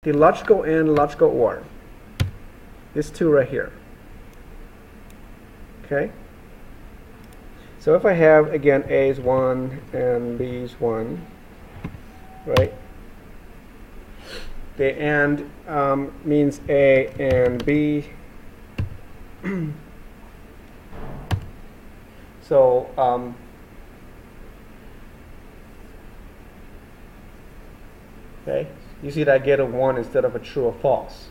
the logical and logical OR. These two right here. Okay? So if I have, again, A is 1 and B is 1, right? The AND means A and B. So okay, you see that I get a 1 instead of a true or false.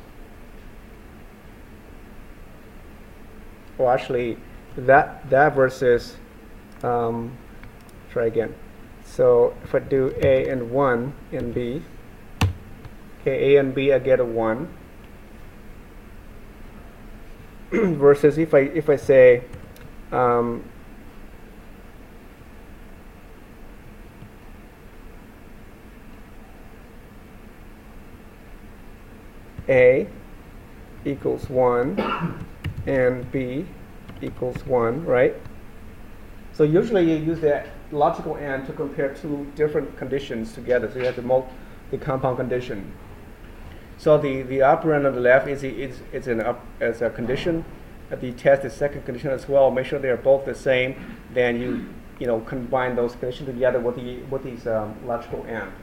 Well, actually, that versus try again. So if I do A and 1 and B, okay, A and B, I get a 1. Versus if I say A equals 1 and B equals 1, right? So usually you use that logical AND to compare two different conditions together. So you have the compound condition. So the operand on the left is as a condition. If you test the second condition as well, make sure they are both the same. Then you combine those conditions together with these logical AND.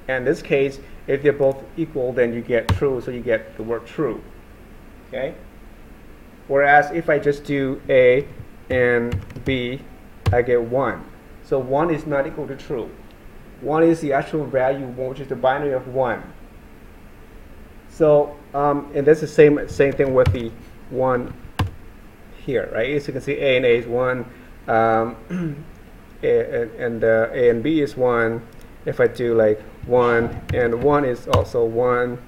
And in this case, if they're both equal, then you get true, so you get the word true. Okay? Whereas if I just do A and B, I get 1. So 1 is not equal to true. 1 is the actual value, which is the binary of 1. So, and that's the same thing with the 1 here, right? As you can see, A and A is 1, and A and B is 1. If I do like 1 and 1 is also 1.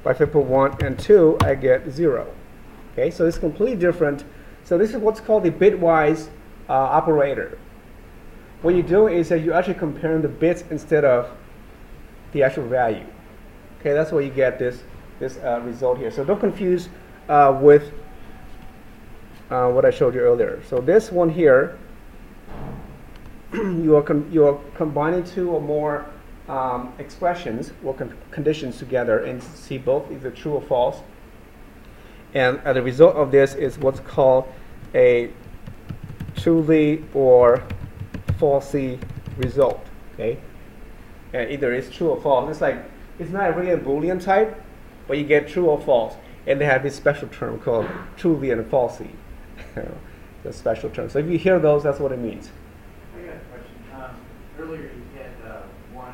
But if I put 1 and 2, I get 0. Okay, so it's completely different. So this is what's called the bitwise operator. What you do is that you're actually comparing the bits instead of the actual value. Okay, that's where you get this result here. So don't confuse with what I showed you earlier. So this one here, you are combining two or more expressions or conditions together and see both either true or false. And the result of this is what's called a truly or falsely result. Okay, and either it's true or false. It's not really a Boolean type, but you get true or false. And they have this special term called truly and falsely. The special term. So if you hear those, that's what it means. I got a question. Earlier you had the one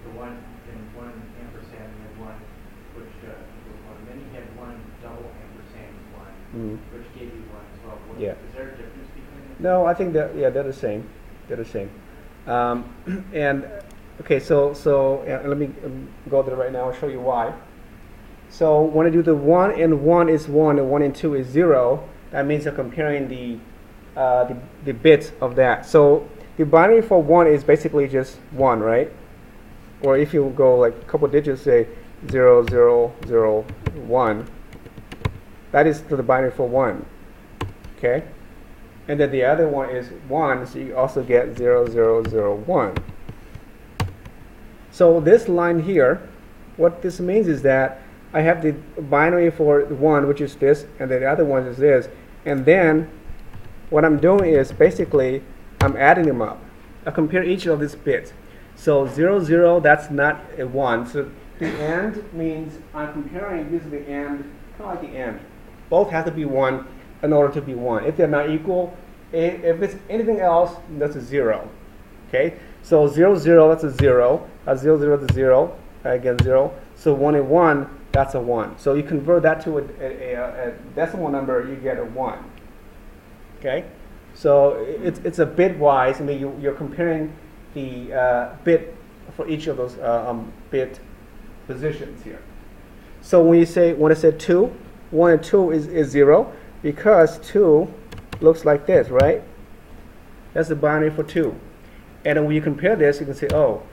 and one ampersand, and then one which was 1. Then you had one double ampersand one, which gave you 1 as well. Yeah. Is there a difference between them? No, I think that they're the same. They're the same. And okay, so let me go there right now and show you why. So when I do the 1 and 1 is 1 and 1 and 2 is 0, that means you're comparing the bits of that. So the binary for 1 is basically just 1, right? Or if you go like a couple digits, say 0, 0, 0, 1, that is the binary for 1. Okay? And then the other one is 1, so you also get 0, 0, 0, 1. So this line here, what this means is that I have the binary for 1, which is this, and then the other one is this. And then what I'm doing is basically I'm adding them up. I compare each of these bits. So 0, 0, that's not a 1. So the AND means I'm comparing using the AND, kind of like the AND. Both have to be 1 in order to be 1. If they're not equal, if it's anything else, that's a 0. Okay? So 0, 0, that's a 0. 0, 0, that's a 0. Again, 0. So 1 and 1, that's a 1. So you convert that to a decimal number, you get a 1. Okay? So it's a bitwise. I mean, you're comparing the bit for each of those bit positions here. So when I say 2, 1 and 2 is 0 because 2 looks like this, right? That's the binary for 2. And then when you compare this, you can say, oh,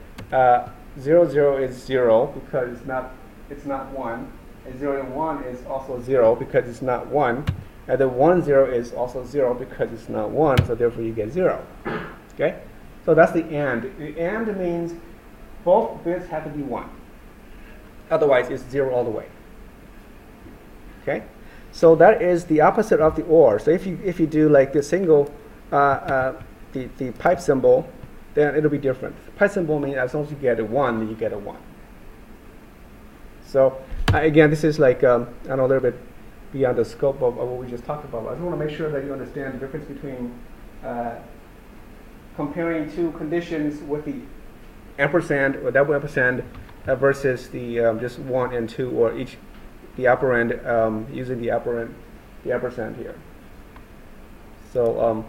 0, 0 is 0 because it's not 1. And 0 and 1 is also 0 because it's not 1. And the 1, 0 is also 0 because it's not 1, so therefore you get 0. Okay? So that's the AND. The AND means both bits have to be 1. Otherwise, it's 0 all the way. Okay, so that is the opposite of the OR. So if you do like the single the pipe symbol, then it'll be different. Pipe symbol means as long as you get a 1, then you get a 1. So again, this is like I know a little bit beyond the scope of what we just talked about. But I just want to make sure that you understand the difference between comparing two conditions with the ampersand or double ampersand versus the just 1 and 2, or each the operand using the ampersand here. So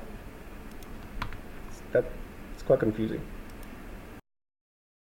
that's quite confusing.